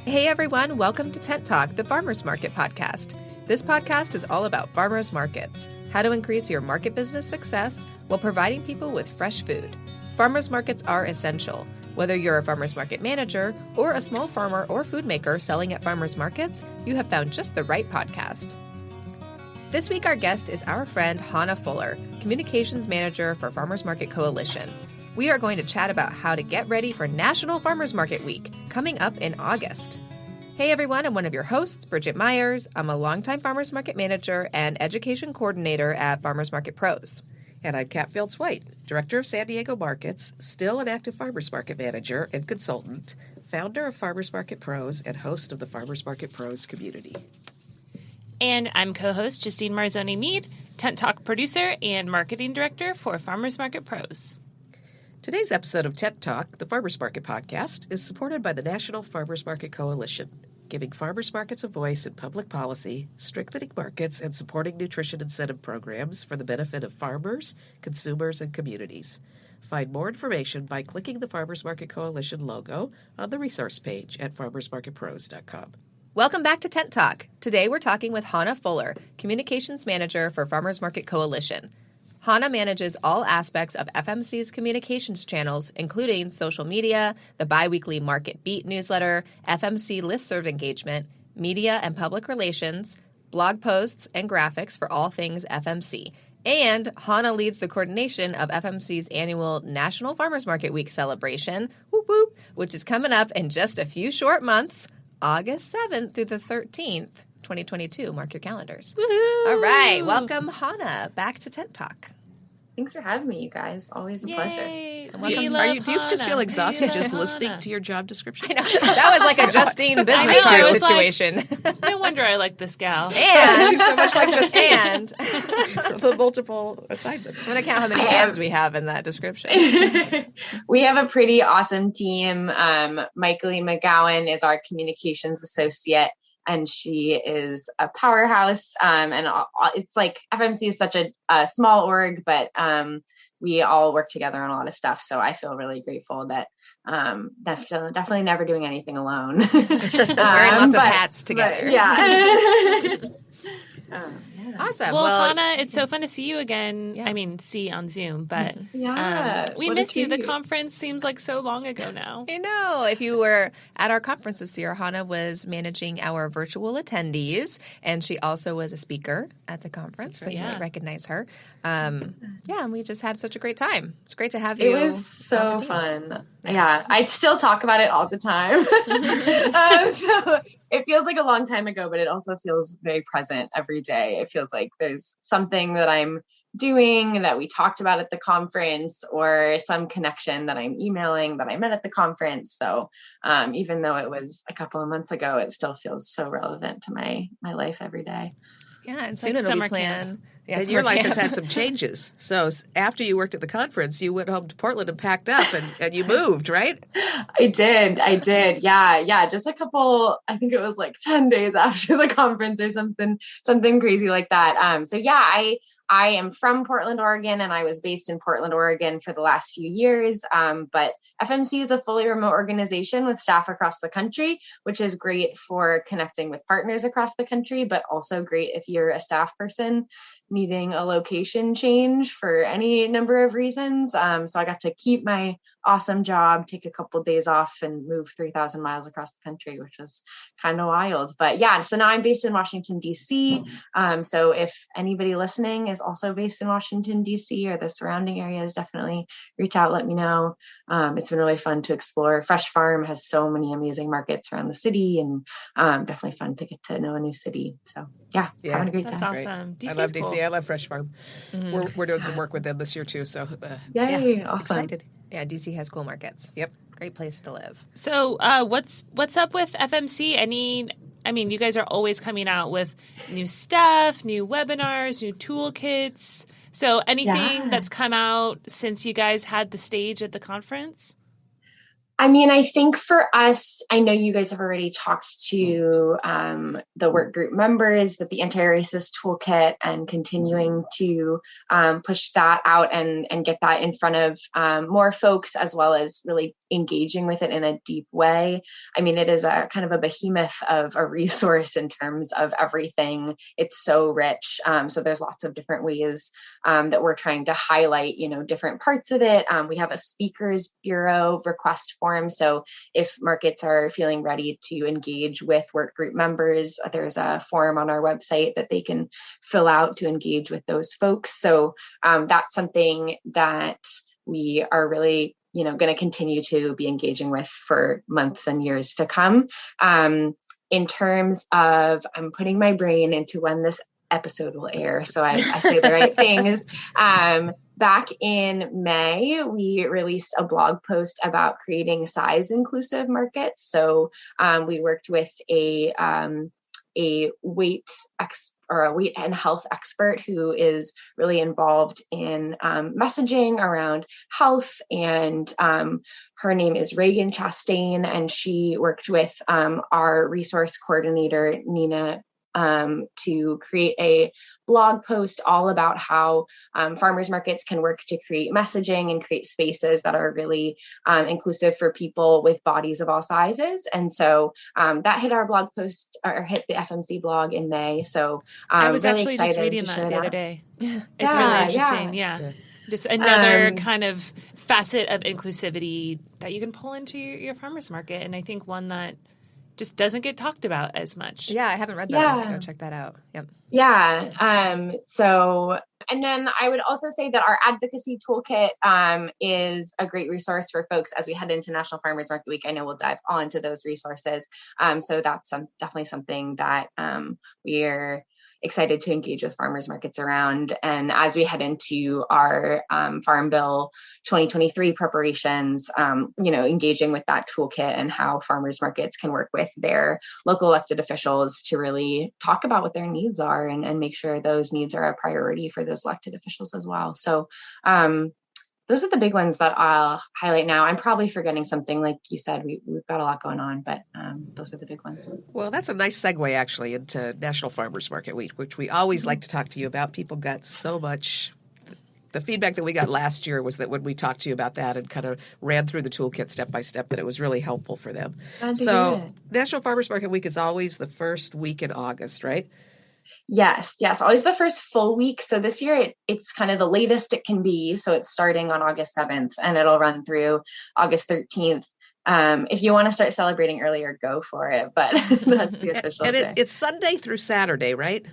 Hey everyone, welcome to Tent Talk, the Farmers Market podcast. This podcast is all about farmers markets, how to increase your market business success while providing people with fresh food. Farmers markets are essential. Whether you're a farmers market manager or a small farmer or food maker selling at farmers markets, you have found just the right podcast. This week our guest is our friend Hannah Fuller, Communications Manager for Farmers Market Coalition. We are going to chat about how to get ready for National Farmers Market Week, coming up in August. Hey everyone, I'm one of your hosts, Bridget Myers. I'm a longtime Farmers Market Manager and Education Coordinator at Farmers Market Pros. And I'm Kat Fields-White, Director of San Diego Markets, still an active Farmers Market Manager and consultant, founder of Farmers Market Pros, and host of the Farmers Market Pros community. And I'm co-host Justine Marzoni-Mead, Tent Talk producer and marketing director for Farmers Market Pros. Today's episode of Tent Talk, the Farmers Market podcast, is supported by the National Farmers Market Coalition, giving farmers markets a voice in public policy, strengthening markets, and supporting nutrition incentive programs for the benefit of farmers, consumers, and communities. Find more information by clicking the Farmers Market Coalition logo on the resource page at farmersmarketpros.com. Welcome back to Tent Talk. Today we're talking with Hannah Fuller, Communications Manager for Farmers Market Coalition. Hannah manages all aspects of FMC's communications channels, including social media, the biweekly Market Beat newsletter, FMC listserv engagement, media and public relations, blog posts, and graphics for all things FMC. And Hannah leads the coordination of FMC's annual National Farmers Market Week celebration, whoop whoop, which is coming up in just a few short months, August 7th through the 13th. 2022. Mark your calendars. Woohoo! All right. Welcome, Hannah, back to Tent Talk. Thanks for having me, you guys. Always a pleasure. Do you just feel exhausted just listening to your job description? I know. That was like a Justine business I card was situation. No wonder I like this gal. And She's so much like Justine. and The multiple assignments. I'm going to count how many hands we have in that description. We have a pretty awesome team. Michael McGowan is our communications associate, and she is a powerhouse. And it's like FMC is such a small org, but we all work together on a lot of stuff. So I feel really grateful that definitely never doing anything alone. Wearing lots of hats together. Yeah. Awesome. Well, Hannah, it's so fun to see you again. Yeah. I mean, see on Zoom, but we what miss a you. The treat. conference seems like so long ago now. I know. If you were at our conference this year, Hannah was managing our virtual attendees, and she also was a speaker at the conference, so you might recognize her. And we just had such a great time. It's great to have you. It was so fun. Yeah, I still talk about it all the time. So it feels like a long time ago, but it also feels very present every day. It feels like there's something that I'm doing that we talked about at the conference, or some connection that I'm emailing that I met at the conference. So even though it was a couple of months ago, it still feels so relevant to my life every day. Yeah, and soon it'll be planned. Yeah, and your life has had some changes. So after you worked at the conference, you went home to Portland and packed up and you moved, right? I did. Yeah. Just a couple, I think it was like 10 days after the conference or something crazy like that. I am from Portland, Oregon, and I was based in Portland, Oregon for the last few years. But FMC is a fully remote organization with staff across the country, which is great for connecting with partners across the country, but also great if you're a staff person needing a location change for any number of reasons. So I got to keep my awesome job, take a couple of days off, and move 3,000 miles across the country, which was kind of wild. But yeah, so now I'm based in Washington, D.C. So if anybody listening is also based in Washington, D.C. or the surrounding areas, definitely reach out, let me know. It's been really fun to explore. Fresh Farm has so many amazing markets around the city, and definitely fun to get to know a new city. So yeah. Having a great time. That's awesome. I love DC. Cool. I love Fresh Farm. Mm-hmm. We're doing some work with them this year too. So Yay, awesome. Excited. Yeah, DC has cool markets. Yep. Great place to live. So what's up with FMC? I mean, you guys are always coming out with new stuff, new webinars, new toolkits. So anything that's come out since you guys had the stage at the conference? I mean, I think for us, I know you guys have already talked to the work group members with the anti-racist toolkit and continuing to push that out and get that in front of more folks, as well as really engaging with it in a deep way. I mean, it is a kind of a behemoth of a resource in terms of everything. It's so rich. So there's lots of different ways that we're trying to highlight, different parts of it. We have a speakers bureau request form. So if markets are feeling ready to engage with work group members, there's a form on our website that they can fill out to engage with those folks. So that's something that we are really, going to continue to be engaging with for months and years to come. In terms of, I'm putting my brain into when this episode will air, so I say the right things. Back in May, we released a blog post about creating size inclusive markets. So we worked with a weight and health expert who is really involved in messaging around health. And her name is Reagan Chastain, and she worked with our resource coordinator, Nina, to create a blog post all about how farmers markets can work to create messaging and create spaces that are really inclusive for people with bodies of all sizes. And so that hit our blog post, or hit the FMC blog in May. So I was really actually excited just reading to that share the that. other day. It's really interesting. Yeah. Just another kind of facet of inclusivity that you can pull into your farmers market. And I think one that just doesn't get talked about as much. Yeah, I haven't read that. I'm gonna go check that out. Yep. Yeah. So, and then I would also say that our advocacy toolkit is a great resource for folks as we head into National Farmers Market Week. I know we'll dive all into those resources. So that's definitely something that we're excited to engage with farmers markets around. And as we head into our Farm Bill 2023 preparations, engaging with that toolkit and how farmers markets can work with their local elected officials to really talk about what their needs are and make sure those needs are a priority for those elected officials as well. So those are the big ones that I'll highlight now. I'm probably forgetting something. Like you said, we've got a lot going on, but those are the big ones. Well, that's a nice segue, actually, into National Farmers Market Week, which we always like to talk to you about. People got so much. The feedback that we got last year was that when we talked to you about that and kind of ran through the toolkit step by step, that it was really helpful for them. So National Farmers Market Week is always the first week in August, right? Yes. Always the first full week. So this year it's kind of the latest it can be. So it's starting on August 7th and it'll run through August 13th. If you want to start celebrating earlier, go for it. But that's the official day. It's Sunday through Saturday, right?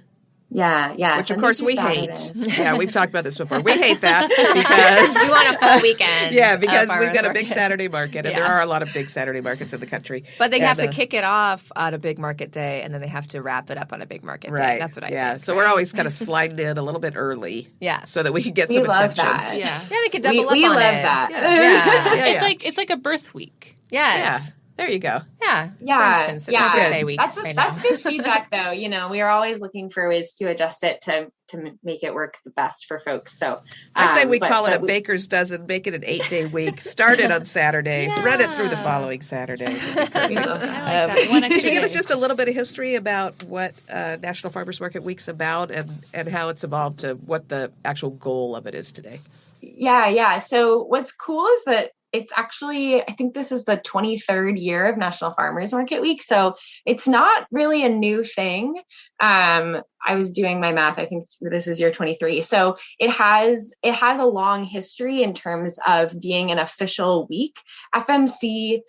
Yeah. Which, Sunday of course, we Saturday. hate. Yeah, we've talked about this before. We hate that because we want a full weekend. Yeah, because we've got a market. big Saturday market, and there are a lot of big Saturday markets in the country. But they have to kick it off on a big market day, and then they have to wrap it up on a big market day. That's what I think. Yeah, so we're always kind of sliding in a little bit early. Yeah. So that we can get some attention. That. Yeah. Yeah, they could double up on it. We love that. Yeah. It's like a birth week. Yes. Yeah. There you go. Yeah. Yeah. For instance, it's birthday week. That's good feedback, though. We are always looking for ways to adjust it to make it work the best for folks. So I say we call it a baker's dozen, make it an 8-day week, start it on Saturday, run it through the following Saturday. I like that. One Can extra you give day. us just a little bit of history about what National Farmers Market Week's about and how it's evolved to what the actual goal of it is today? Yeah. So what's cool is that it's actually, I think this is the 23rd year of National Farmers Market Week. So it's not really a new thing. I was doing my math. I think this is year 23. So it has a long history in terms of being an official week. FMC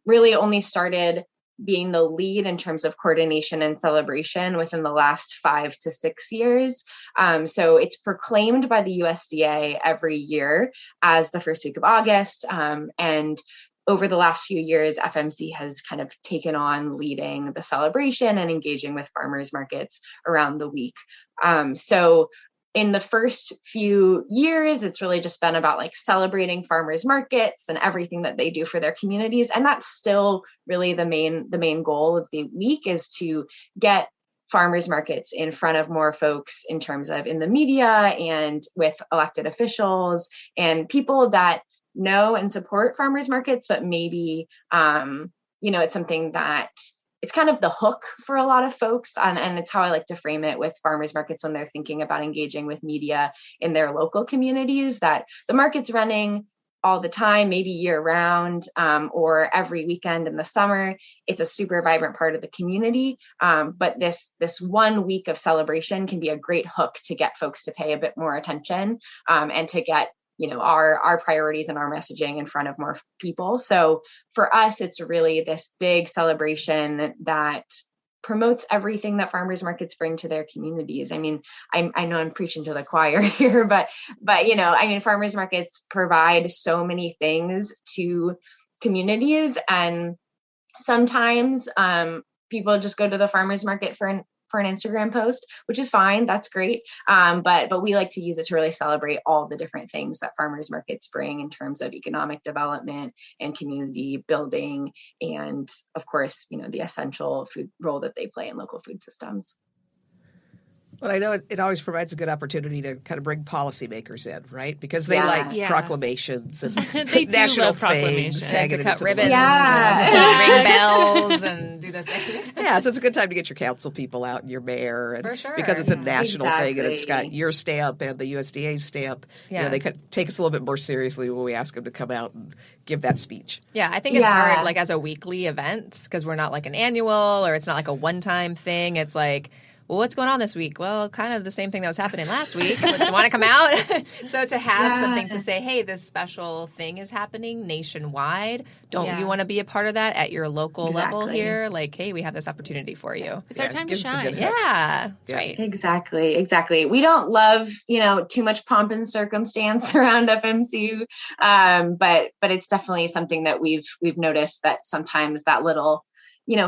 really only started being the lead in terms of coordination and celebration within the last 5 to 6 years. So it's proclaimed by the USDA every year as the first week of August. And over the last few years, FMC has kind of taken on leading the celebration and engaging with farmers markets around the week. So in the first few years, it's really just been about like celebrating farmers markets and everything that they do for their communities. And that's still really the main goal of the week, is to get farmers markets in front of more folks in terms of in the media and with elected officials and people that know and support farmers markets, but maybe, it's something that it's kind of the hook for a lot of folks. And it's how I like to frame it with farmers markets when they're thinking about engaging with media in their local communities, that the market's running all the time, maybe year round, or every weekend in the summer. It's a super vibrant part of the community. But this 1 week of celebration can be a great hook to get folks to pay a bit more attention, and to get our priorities and our messaging in front of more people. So for us, it's really this big celebration that promotes everything that farmers markets bring to their communities. I mean, I know I'm preaching to the choir here, but farmers markets provide so many things to communities, and sometimes people just go to the farmers market for an Instagram post, which is fine. That's great. But we like to use it to really celebrate all the different things that farmers markets bring in terms of economic development and community building. And of course, the essential food role that they play in local food systems. Well, I know it always provides a good opportunity to kind of bring policymakers in, right? Because they like proclamations and they national love proclamations. To cut ribbons and ring bells and do those things. Yeah, so it's a good time to get your council people out and your mayor. And, for sure. Because it's a national thing and it's got Exactly. your stamp and the USDA's stamp. Yeah. They could take us a little bit more seriously when we ask them to come out and give that speech. Yeah, I think it's hard like as a weekly event because we're not like an annual or it's not like a one-time thing. It's like, well, what's going on this week? Well, kind of the same thing that was happening last week. Do you want to come out? So to have something to say, hey, this special thing is happening nationwide. Don't you want to be a part of that at your local level here? Like, hey, we have this opportunity for you. It's our time to shine. Yeah, that's right. Exactly. We don't love, too much pomp and circumstance around FMC, but it's definitely something that we've noticed that sometimes that little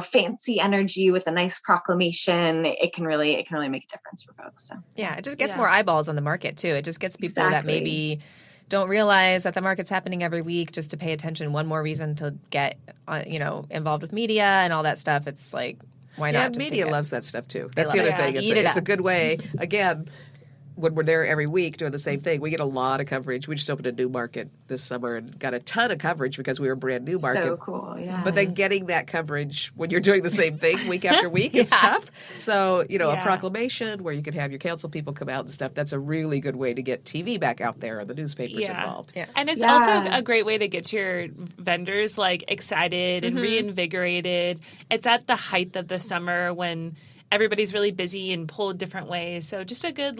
fancy energy with a nice proclamation, it can really make a difference for folks. So yeah, it just gets more eyeballs on the market too. It just gets people that maybe don't realize that the market's happening every week just to pay attention. One more reason to get involved with media and all that stuff. It's like, why not? Yeah, media loves that stuff too. That's love the other thing. It's a good way. Mm-hmm. Again, when we're there every week doing the same thing, we get a lot of coverage. We just opened a new market this summer and got a ton of coverage because we were a brand new market. So cool, yeah. But then getting that coverage when you're doing the same thing week after week is tough. So, a proclamation where you can have your council people come out and stuff, that's a really good way to get TV back out there and the newspapers involved. Yeah. And it's also a great way to get your vendors excited and reinvigorated. It's at the height of the summer when everybody's really busy and pulled different ways. So just a good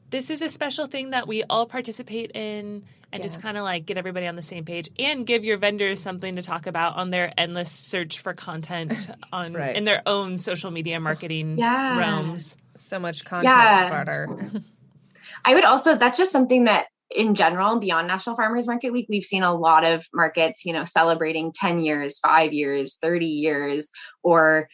this is a special thing that we all participate in and just kind of get everybody on the same page and give your vendors something to talk about on their endless search for content in their own social media marketing realms. So much content fodder. I would also, that's just something that in general, beyond National Farmers Market Week, we've seen a lot of markets, celebrating 10 years, 5 years, 30 years, or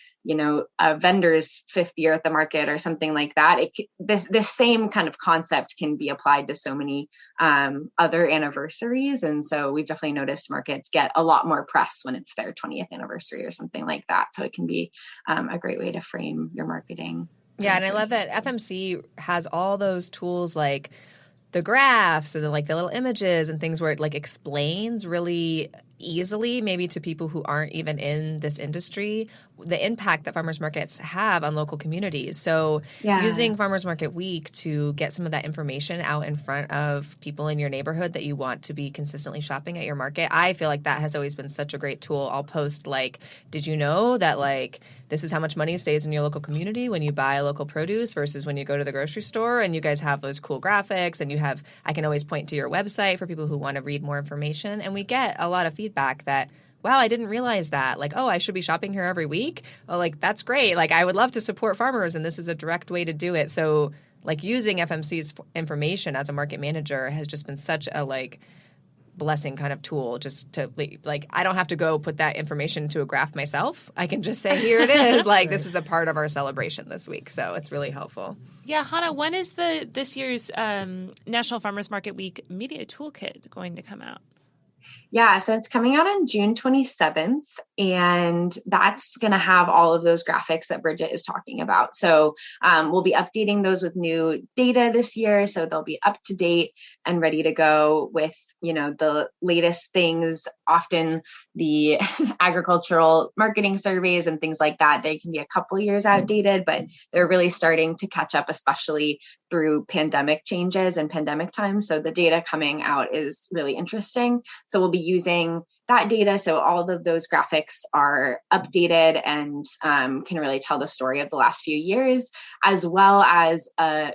a vendor's 5th year at the market or something like that. This same kind of concept can be applied to so many other anniversaries. And so we've definitely noticed markets get a lot more press when it's their 20th anniversary or something like that. So it can be a great way to frame your marketing. Yeah, and I love that FMC has all those tools like the graphs and the little images and things where it explains really easily maybe to people who aren't even in this industry the impact that farmers markets have on local communities. So using Farmers Market Week to get some of that information out in front of people in your neighborhood that you want to be consistently shopping at your market, I feel like that has always been such a great tool. I'll post did you know that this is how much money stays in your local community when you buy local produce versus when you go to the grocery store, and you guys have those cool graphics, and I can always point to your website for people who want to read more information, and we get a lot of feedback that, wow, I didn't realize that. I should be shopping here every week. Oh, that's great. I would love to support farmers, and this is a direct way to do it. So, using FMC's information as a market manager has just been such a, blessing kind of tool just to, I don't have to go put that information to a graph myself. I can just say, here it is. This is a part of our celebration this week. So it's really helpful. Yeah, Hannah, when is this year's National Farmers Market Week Media Toolkit going to come out? Yeah, so it's coming out on June 27th, and that's going to have all of those graphics that Bridget is talking about. So we'll be updating those with new data this year, so they'll be up to date and ready to go with, the latest things. Often the agricultural marketing surveys and things like that, they can be a couple years outdated, but they're really starting to catch up, especially through pandemic changes and pandemic times. So the data coming out is really interesting. So we'll be using that data. So all of those graphics are updated and can really tell the story of the last few years, as well as a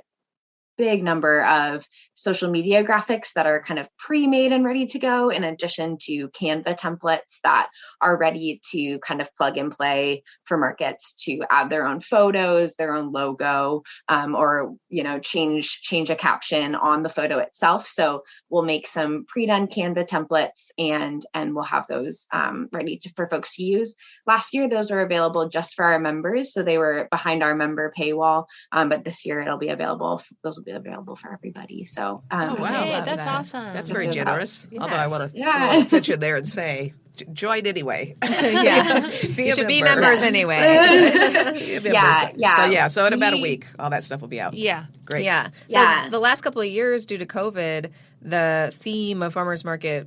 big number of social media graphics that are kind of pre-made and ready to go, in addition to Canva templates that are ready to kind of plug and play for markets to add their own photos, their own logo, or change a caption on the photo itself. So we'll make some pre-done Canva templates and we'll have those ready for folks to use. Last year, those were available just for our members, so they were behind our member paywall. But this year, it'll be available. Those will be available for everybody. So, wow, that's awesome. That's very generous. Yes. Although I want to pitch in there and say, join anyway. You should be members anyway. So in about a week, all that stuff will be out. Yeah. Great. Yeah. So the last couple of years, due to COVID, the theme of Farmers Market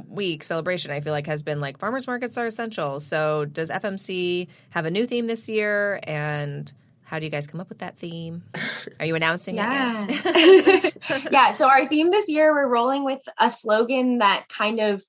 Week celebration, I feel like, has been like farmers markets are essential. So does FMC have a new theme this year? And how do you guys come up with that theme? Are you announcing it yet? So our theme this year, we're rolling with a slogan that kind of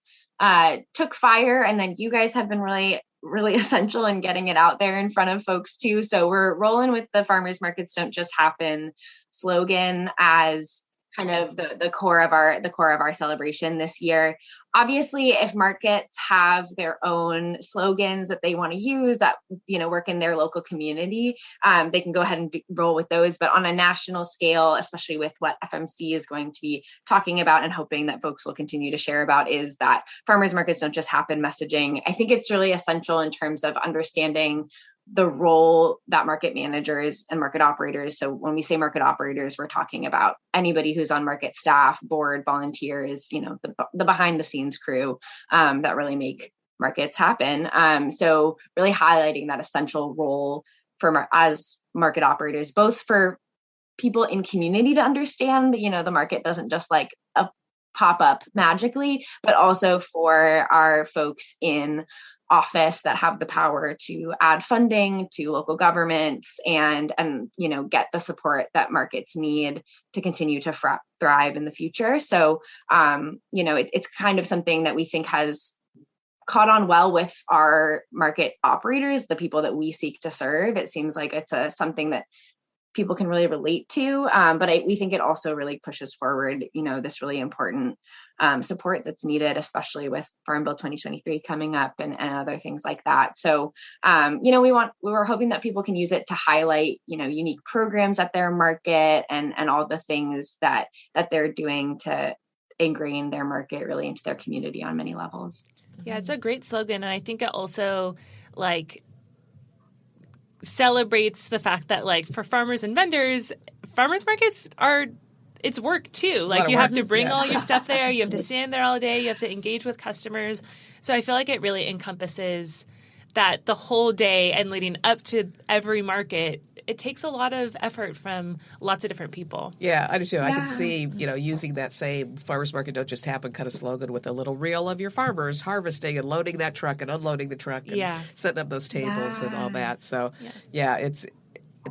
took fire, and then you guys have been really, really essential in getting it out there in front of folks too. So we're rolling with the Farmers Markets Don't Just Happen slogan as kind of the core of our celebration this year. Obviously, if markets have their own slogans that they want to use that, work in their local community, they can go ahead and roll with those. But on a national scale, especially with what FMC is going to be talking about and hoping that folks will continue to share about, is that farmers markets don't just happen messaging. I think it's really essential in terms of understanding the role that market managers and market operators. So when we say market operators, we're talking about anybody who's on market staff, board, volunteers, the behind the scenes crew that really make markets happen. So really highlighting that essential role as market operators, both for people in community to understand that, the market doesn't just like pop up magically, but also for our folks in office that have the power to add funding to local governments and get the support that markets need to continue to thrive in the future. So it's kind of something that we think has caught on well with our market operators, the people that we seek to serve. It seems like it's something that people can really relate to, but we think it also really pushes forward this really important support that's needed, especially with Farm Bill 2023 coming up and other things like that. So, we were hoping that people can use it to highlight, unique programs at their market and all the things that they're doing to ingrain their market really into their community on many levels. Yeah, it's a great slogan. And I think it also celebrates the fact that for farmers and vendors, farmers markets it's work too. You have to bring all your stuff there. You have to stand there all day. You have to engage with customers. So I feel like it really encompasses that the whole day and leading up to every market. It takes a lot of effort from lots of different people. Yeah, I do too. Yeah. I can see, using that same farmers market don't just happen kind of slogan with a little reel of your farmers harvesting and loading that truck and unloading the truck and setting up those tables and all that. So,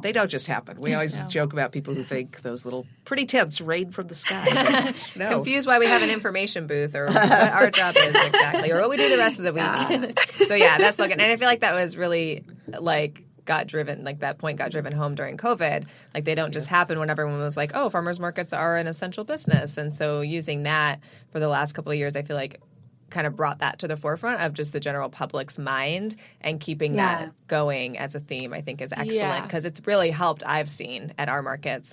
they don't just happen. We always joke about people who think those little pretty tents rain from the sky. No. Confused why we have an information booth or what our job is exactly, or what we do the rest of the week. So that's slogan. And I feel like that was really got driven home during COVID. They don't just happen when everyone was like, oh, farmers markets are an essential business. And so using that for the last couple of years, I feel like kind of brought that to the forefront of just the general public's mind, and keeping that going as a theme, I think, is excellent because it's really helped. I've seen at our markets,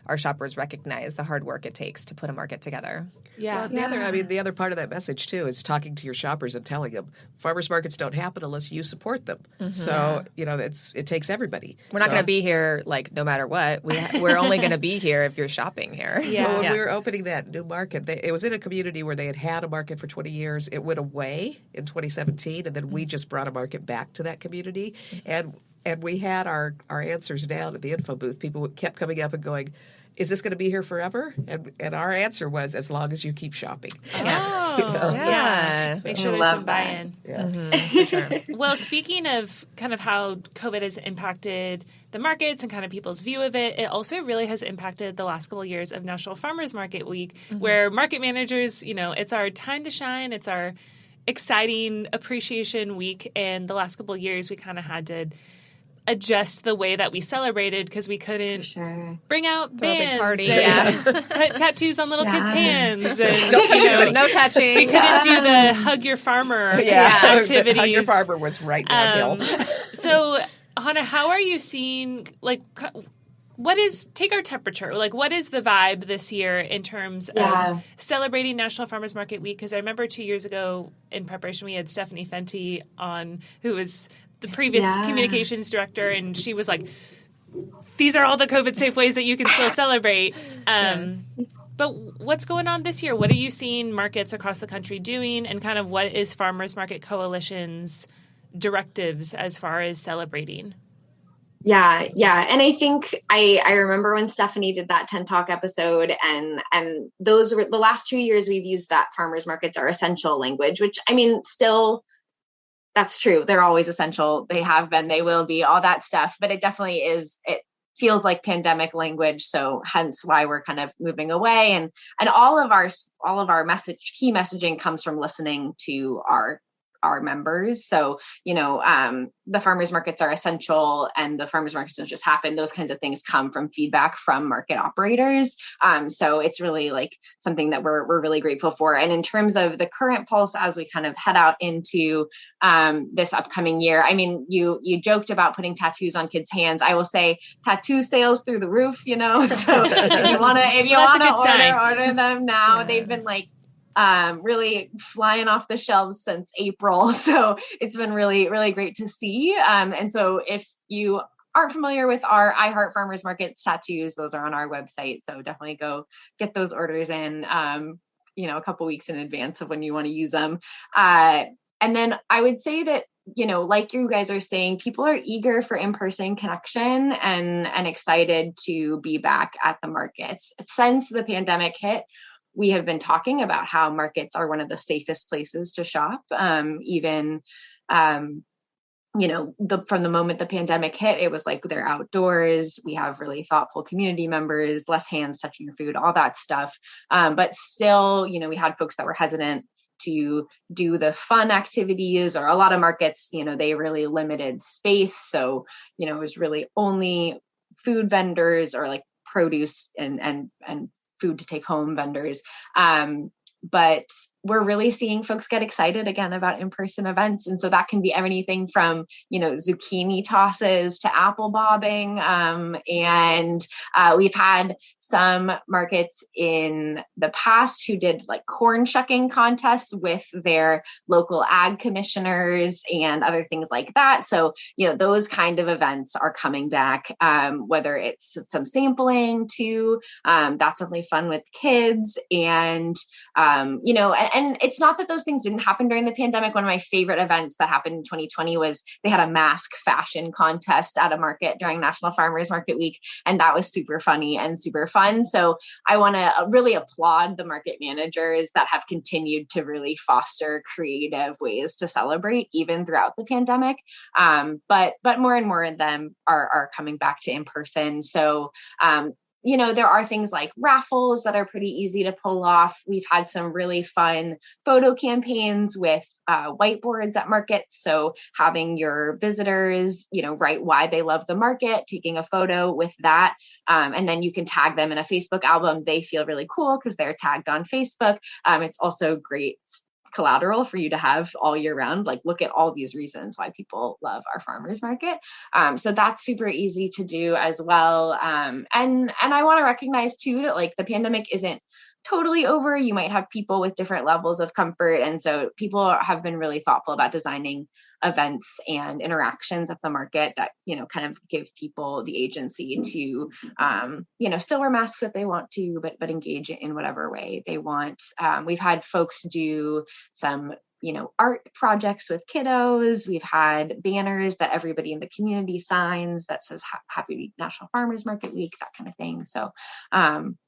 our shoppers recognize the hard work it takes to put a market together. Yeah. Well, the other part of that message too is talking to your shoppers and telling them farmers markets don't happen unless you support them. Mm-hmm. So it takes everybody. We're not going to be here no matter what. We're only going to be here if you're shopping here. Yeah. Well, when we were opening that new market, it was in a community where they had a market for 20 years. years, it went away in 2017, and then we just brought a market back to that community. And we had our answers down at the info booth. People kept coming up and going, is this going to be here forever? And our answer was, as long as you keep shopping. Oh, yeah. Make sure there's some buy-in. Yeah. For sure. Well, speaking of kind of how COVID has impacted the markets and kind of people's view of it, it also really has impacted the last couple of years of National Farmers Market Week, where market managers, it's our time to shine. It's our exciting appreciation week. And the last couple of years, we kind of had to adjust the way that we celebrated because we couldn't bring out bands party, and put tattoos on little kids' hands. And, Don't touch it. There was no touching. We couldn't do the hug your farmer activities. Hug your farmer was right downhill. So, Hannah, how are you seeing, take our temperature. What is the vibe this year in terms of celebrating National Farmers Market Week? Because I remember 2 years ago in preparation, we had Stephanie Fenty on, who was the previous communications director, and she was like, these are all the COVID safe ways that you can still celebrate. But what's going on this year? What are you seeing markets across the country doing, and kind of what is Farmers Market Coalition's directives as far as celebrating? Yeah. And I think I remember when Stephanie did that 10 Talk episode, and those were the last 2 years we've used that farmers markets are essential language, which still, that's true. They're always essential. They have been, they will be, all that stuff. But it definitely is, it feels like pandemic language. So hence why we're kind of moving away. And all of our key messaging comes from listening to our members. So, the farmers markets are essential, and the farmers markets don't just happen. Those kinds of things come from feedback from market operators. So it's really something that we're really grateful for. And in terms of the current pulse, as we kind of head out into this upcoming year, you joked about putting tattoos on kids' hands. I will say tattoo sales through the roof, So if you want to order them now. Yeah. They've been really flying off the shelves since April. So it's been really, really great to see. And so if you aren't familiar with our I Heart Farmers Market tattoos, those are on our website. So definitely go get those orders in, a couple weeks in advance of when you want to use them. And then I would say that, like you guys are saying, people are eager for in-person connection and excited to be back at the markets. Since the pandemic hit, we have been talking about how markets are one of the safest places to shop. From the moment the pandemic hit, it was they're outdoors. We have really thoughtful community members, less hands touching your food, all that stuff. But still, we had folks that were hesitant to do the fun activities, or a lot of markets, they really limited space. So, it was really only food vendors or produce and food to take home vendors. But we're really seeing folks get excited again about in-person events. And so that can be anything from, zucchini tosses to apple bobbing. And we've had some markets in the past who did corn shucking contests with their local ag commissioners and other things like that. So, those kind of events are coming back, whether it's some sampling too. That's something fun with kids. And, and it's not that those things didn't happen during the pandemic. One of my favorite events that happened in 2020 was they had a mask fashion contest at a market during National Farmers Market Week. And that was super funny and super fun. So I want to really applaud the market managers that have continued to really foster creative ways to celebrate even throughout the pandemic. But more and more of them are coming back to in person. So, there are things like raffles that are pretty easy to pull off. We've had some really fun photo campaigns with whiteboards at markets. So having your visitors, write why they love the market, taking a photo with that. And then you can tag them in a Facebook album. They feel really cool because they're tagged on Facebook. It's also great collateral for you to have all year round. Look at all these reasons why people love our farmers market. So that's super easy to do as well. And I want to recognize too that the pandemic isn't totally over. You might have people with different levels of comfort. And so people have been really thoughtful about designing events and interactions at the market that, kind of give people the agency to, still wear masks if they want to, but engage in whatever way they want. We've had folks do some art projects with kiddos. We've had banners that everybody in the community signs that says Happy National Farmers Market Week, that kind of thing. So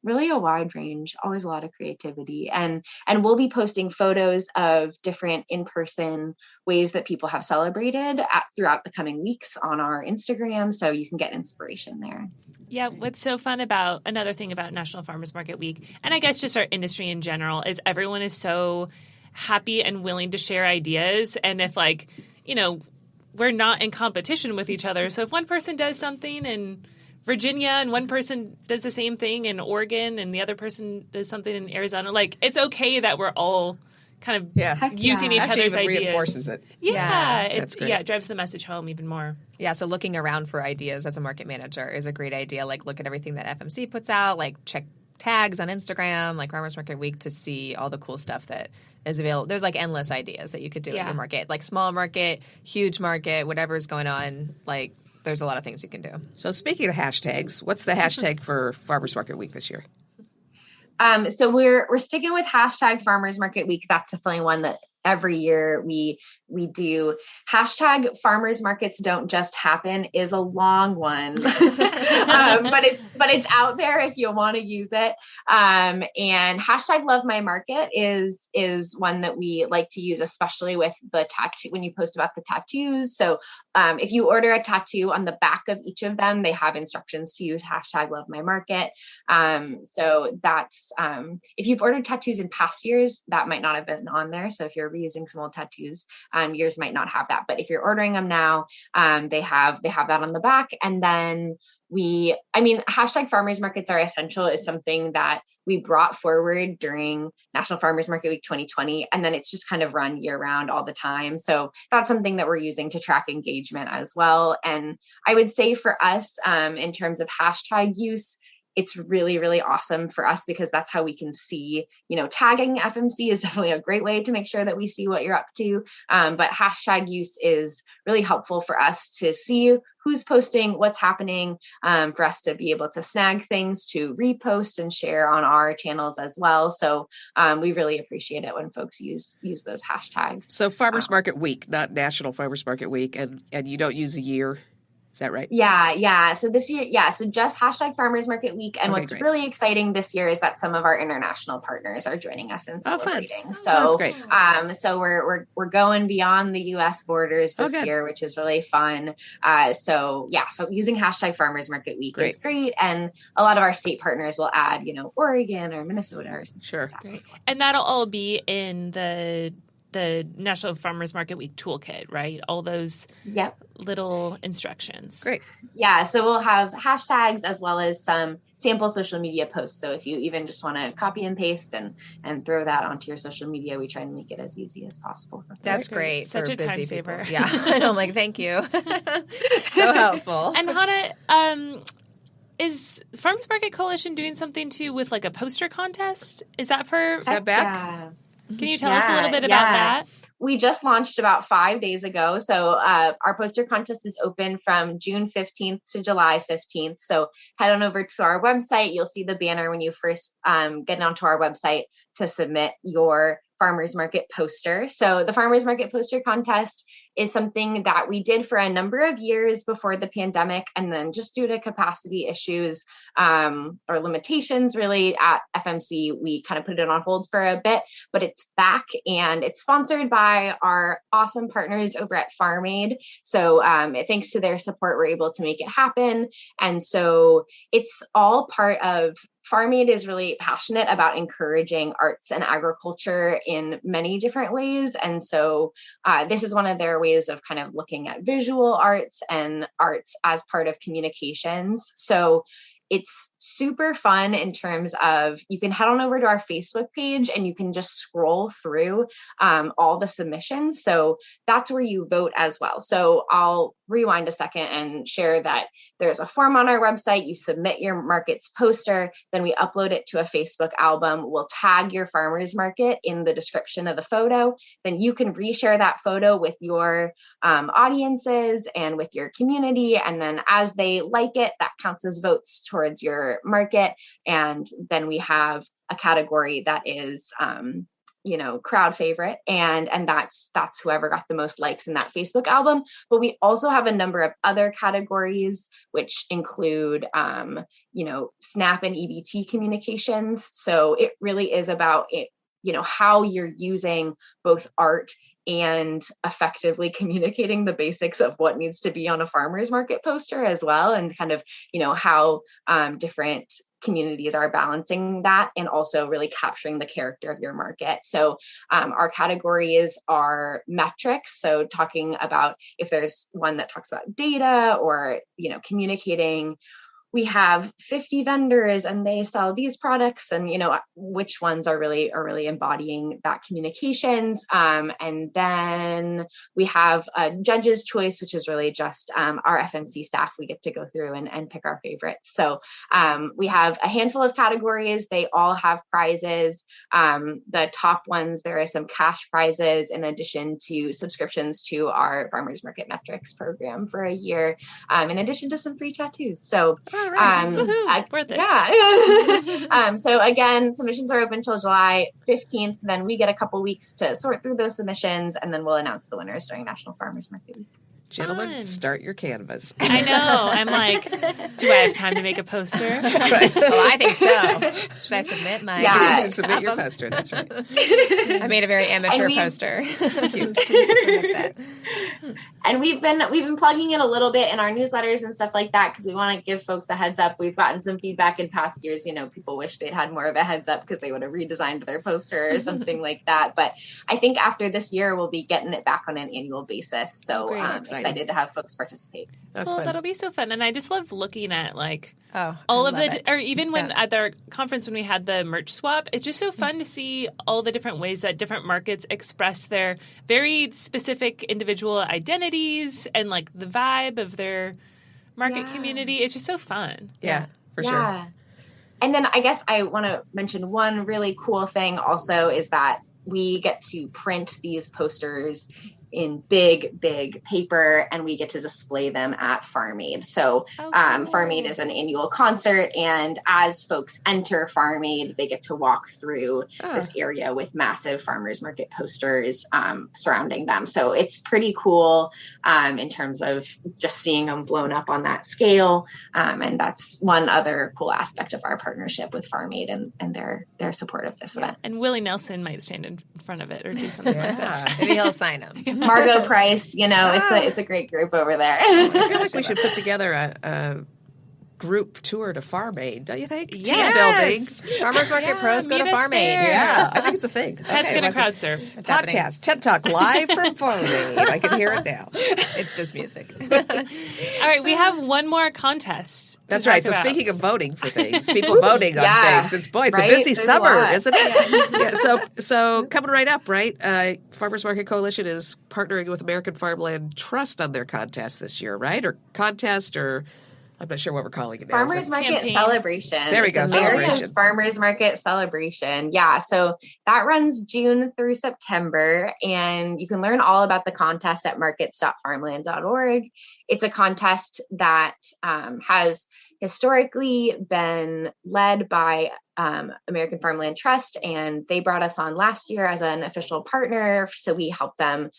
really a wide range, always a lot of creativity. And we'll be posting photos of different in-person ways that people have celebrated throughout the coming weeks on our Instagram. So you can get inspiration there. Yeah, what's so fun about another thing about National Farmers Market Week, and I guess just our industry in general, is everyone is so happy and willing to share ideas. And if we're not in competition with each other. So if one person does something in Virginia and one person does the same thing in Oregon and the other person does something in Arizona, it's okay that we're all kind of using each other's ideas. Reinforces it. Yeah, it drives the message home even more. Yeah, so looking around for ideas as a market manager is a great idea. Look at everything that FMC puts out, check tags on Instagram, Farmers Market Week, to see all the cool stuff that is available. There's endless ideas that you could do in your market, small market, huge market, whatever's going on. There's a lot of things you can do. So speaking of hashtags, what's the hashtag for Farmers Market Week this year? So we're sticking with hashtag Farmers Market Week. That's definitely one that every year we do. Hashtag farmers markets don't just happen is a long one, but it's out there if you want to use it. And hashtag love my market is one that we like to use, especially with the tattoo, when you post about the tattoos. So if you order a tattoo, on the back of each of them, they have instructions to use hashtag love my market. So that's, if you've ordered tattoos in past years, that might not have been on there. So if you're reusing some old tattoos, yours might not have that, but if you're ordering them now, they have that on the back. And then hashtag farmers markets are essential is something that we brought forward during National Farmers Market Week 2020. And then it's just kind of run year round all the time. So that's something that we're using to track engagement as well. And I would say for us, in terms of hashtag use, it's really, really awesome for us because that's how we can see, tagging FMC is definitely a great way to make sure that we see what you're up to. But hashtag use is really helpful for us to see who's posting, what's happening, for us to be able to snag things to repost and share on our channels as well. So we really appreciate it when folks use those hashtags. So Farmers Market Week, not National Farmers Market Week, and you don't use a year. Is that right? Yeah. So this year, so just hashtag Farmers Market Week. And what's really exciting this year is that some of our international partners are joining us in celebrating. So that's great. So we're going beyond the US borders this year, which is really fun. So using hashtag Farmers Market Week is great. And a lot of our state partners will add, Oregon or Minnesota or something. Sure. Like that. And that'll all be in the National Farmers Market Week toolkit, right? All those little instructions. Great. Yeah. So we'll have hashtags as well as some sample social media posts. So if you even just want to copy and paste and throw that onto your social media, we try and make it as easy as possible. That's great. Such a time saver. Yeah. I'm thank you. So helpful. And Hannah, is Farmers Market Coalition doing something too with a poster contest? Is that back? Yeah. Can you tell us a little bit about that? We just launched about 5 days ago. So our poster contest is open from June 15th to July 15th. So head on over to our website. You'll see the banner when you first get onto our website to submit your farmers market poster. So the farmers market poster contest is something that we did for a number of years before the pandemic. And then just due to capacity issues or limitations really at FMC, we kind of put it on hold for a bit, but it's back and it's sponsored by our awesome partners over at Farmland. So thanks to their support, we're able to make it happen. And so it's all part of Farmland is really passionate about encouraging arts and agriculture in many different ways. And so this is one of their ways of kind of looking at visual arts and arts as part of communications. So it's super fun in terms of you can head on over to our Facebook page and you can just scroll through all the submissions. So that's where you vote as well. So I'll rewind a second and share that there's a form on our website. You submit your market's poster, then we upload it to a Facebook album. We'll tag your farmer's market in the description of the photo. Then you can reshare that photo with your audiences and with your community. And then as they like it, that counts as votes towards your market. And then we have a category that is crowd favorite, and that's whoever got the most likes in that Facebook album. But we also have a number of other categories which include SNAP and EBT communications. So it really is about it, how you're using both art and effectively communicating the basics of what needs to be on a farmer's market poster as well, and kind of how different communities are balancing that and also really capturing the character of your market. So our categories are metrics. So talking about if there's one that talks about data or, communicating, we have 50 vendors and they sell these products, and which ones are really embodying that communications. And then we have a judge's choice, which is really just our FMC staff. We get to go through and pick our favorites. So we have a handful of categories. They all have prizes. The top ones, there are some cash prizes in addition to subscriptions to our Farmers Market Metrics program for a year, in addition to some free tattoos. So worth it. Yeah. So again, submissions are open till July 15th. Then we get a couple weeks to sort through those submissions, and then we'll announce the winners during National Farmers Market Week. Gentlemen, start your canvas. I know. I'm like, do I have time to make a poster? Right. Well, I think so. Should I submit my? Yeah, you should submit your poster. That's right. I made a very amateur poster. It's cute. And we've been plugging it a little bit in our newsletters and stuff like that, because we want to give folks a heads up. We've gotten some feedback in past years. People wish they'd had more of a heads up because they would have redesigned their poster or something like that. But I think after this year, we'll be getting it back on an annual basis. So excited to have folks participate. That's fun. That'll be so fun. And I just love looking at or even when at our conference when we had the merch swap, it's just so fun to see all the different ways that different markets express their very specific individual identities and like the vibe of their market community. It's just so fun. Yeah, for sure. And then I guess I want to mention one really cool thing also is that we get to print these posters in big paper, and we get to display them at Farm Aid. So Farm Aid is an annual concert, and as folks enter Farm Aid, they get to walk through this area with massive farmers market posters surrounding them. So it's pretty cool in terms of just seeing them blown up on that scale. And that's one other cool aspect of our partnership with Farm Aid and their support of this event. And Willie Nelson might stand in front of it or do something like that. Maybe he'll sign them. Margot Price, it's a great group over there. I feel like we should put together a group tour to Farm Aid, don't you think? Yes. Team building. Farmers Market Pros go to Farm Aid. Yeah, I think it's a thing. That's going to crowd serve. Podcast, TED Talk live from Farm Aid. I can hear it now. It's just music. All right, we have one more contest. That's right. So speaking of voting for things, people voting on things, it's a busy summer, isn't it? So coming right up, right? Farmers Market Coalition is partnering with American Farmland Trust on their contest this year, right? Or contest, or I'm not sure what we're calling it now. Farmers Market Campaign. Celebration. There we go. America's Farmers Market Celebration. Yeah. So that runs June through September, and you can learn all about the contest at markets.farmland.org. It's a contest that has historically been led by American Farmland Trust, and they brought us on last year as an official partner. So we help them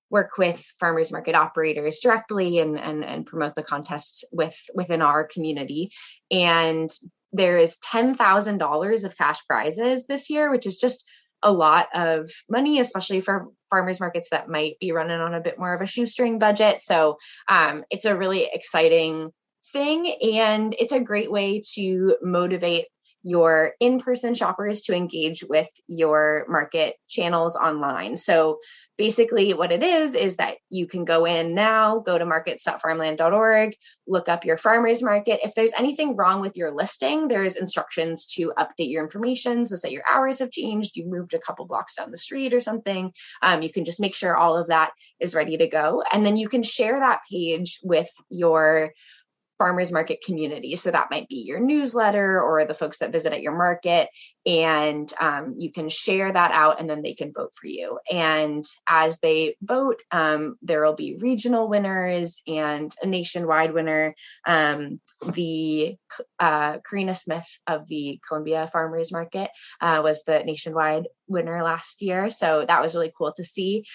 work with farmers market operators directly and promote the contests within our community. And there is $10,000 of cash prizes this year, which is just a lot of money, especially for farmers markets that might be running on a bit more of a shoestring budget. So it's a really exciting thing, and it's a great way to motivate your in-person shoppers to engage with your market channels online. So basically what it is that you can go in now, go to markets.farmland.org, look up your farmers market. If there's anything wrong with your listing, there's instructions to update your information. So say your hours have changed, you moved a couple blocks down the street or something. You can just make sure all of that is ready to go. And then you can share that page with your farmers market community. So that might be your newsletter or the folks that visit at your market. And you can share that out and then they can vote for you. And as they vote, there will be regional winners and a nationwide winner. The Karina Smith of the Columbia Farmers Market was the nationwide winner last year. So that was really cool to see.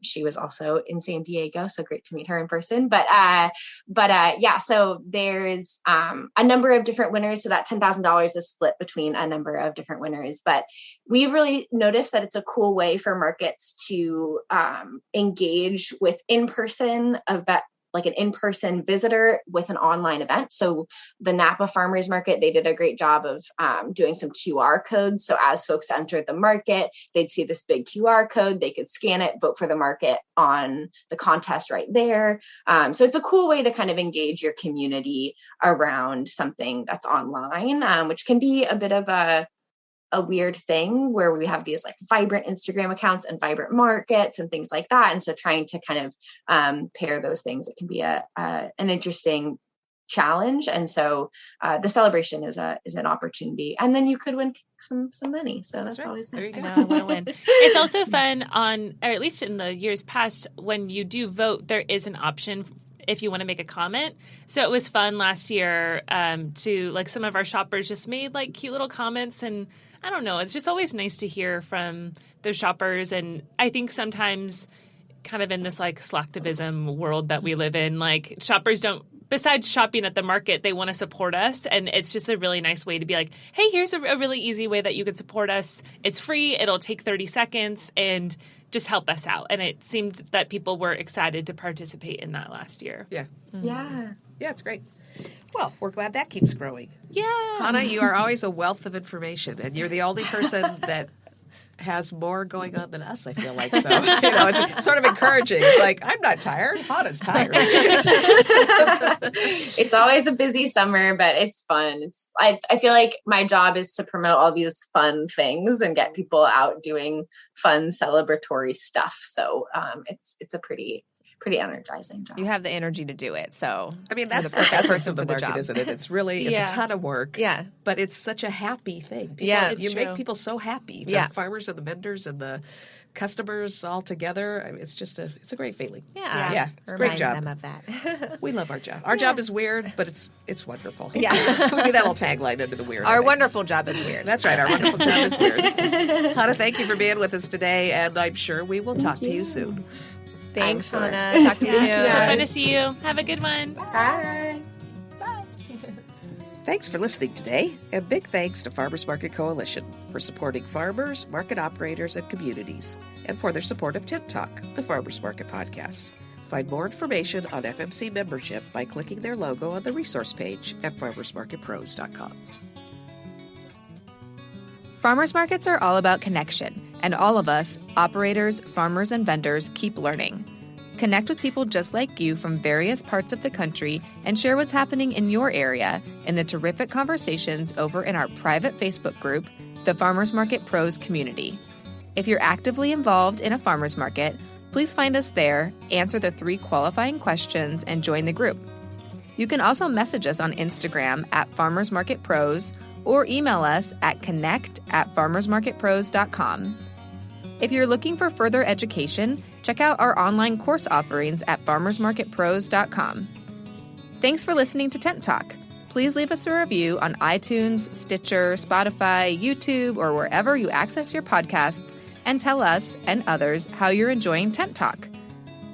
She was also in San Diego, so great to meet her in person. But yeah, so there's a number of different winners. So that $10,000 is split between a number of different winners. But we've really noticed that it's a cool way for markets to engage with in-person event, like an in-person visitor with an online event. So the Napa Farmers Market, they did a great job of doing some QR codes. So as folks entered the market, they'd see this big QR code, they could scan it, vote for the market on the contest right there. So it's a cool way to kind of engage your community around something that's online, which can be a bit of a weird thing where we have these like vibrant Instagram accounts and vibrant markets and things like that. And so trying to kind of pair those things, it can be an interesting challenge. And so the celebration is an opportunity, and then you could win some money. So that's right. Always nice. I want to win. It's also fun or at least in the years past, when you do vote, there is an option if you want to make a comment. So it was fun last year to like some of our shoppers just made like cute little comments, and I don't know, it's just always nice to hear from those shoppers. And I think sometimes kind of in this like slacktivism world that we live in, like shoppers don't, besides shopping at the market, they want to support us. And it's just a really nice way to be like, hey, here's a really easy way that you can support us. It's free. It'll take 30 seconds and just help us out. And it seemed that people were excited to participate in that last year. Yeah. Mm-hmm. Yeah, it's great. Well, we're glad that keeps growing. Yeah. Hannah, you are always a wealth of information, and you're the only person that has more going on than us, I feel like. So, it's sort of encouraging. It's like, I'm not tired. Hannah's tired. It's always a busy summer, but it's fun. I feel like my job is to promote all these fun things and get people out doing fun celebratory stuff. So it's a pretty energizing job. You have the energy to do it. So, I mean, that's the essence of the market, isn't it? It's really, it's a ton of work. Yeah. But it's such a happy thing. You make people so happy. The farmers and the vendors and the customers all together. I mean, it's a great feeling. Yeah. It's a great job. Them of that. We love our job. Our job is weird, but it's wonderful. Yeah. We need that little tagline into the weird. Our wonderful job is weird. That's right. Our wonderful job is weird. Hannah, thank you for being with us today, and I'm sure we will talk to you soon. Thanks, Hannah. Talk to you soon. So fun to see you. Have a good one. Bye. Bye. Thanks for listening today, and big thanks to Farmers Market Coalition for supporting farmers, market operators, and communities, and for their support of Tent Talk, the Farmers Market podcast. Find more information on FMC membership by clicking their logo on the resource page at farmersmarketpros.com. Farmers markets are all about connection, and all of us, operators, farmers, and vendors, keep learning. Connect with people just like you from various parts of the country and share what's happening in your area in the terrific conversations over in our private Facebook group, the Farmers Market Pros Community. If you're actively involved in a farmers market, please find us there, answer the 3 qualifying questions, and join the group. You can also message us on Instagram at Farmers Market Pros or email us at connect@farmersmarketpros.com. If you're looking for further education, check out our online course offerings at farmersmarketpros.com. Thanks for listening to Tent Talk. Please leave us a review on iTunes, Stitcher, Spotify, YouTube, or wherever you access your podcasts, and tell us and others how you're enjoying Tent Talk.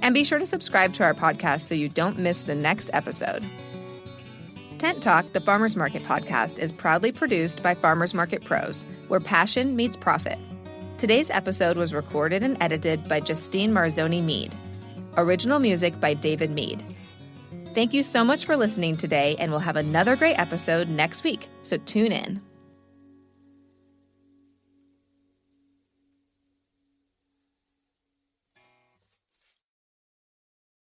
And be sure to subscribe to our podcast so you don't miss the next episode. Tent Talk, the Farmers Market podcast, is proudly produced by Farmers Market Pros, where passion meets profit. Today's episode was recorded and edited by Justine Marzoni Mead. Original music by David Mead. Thank you so much for listening today, and we'll have another great episode next week, so tune in.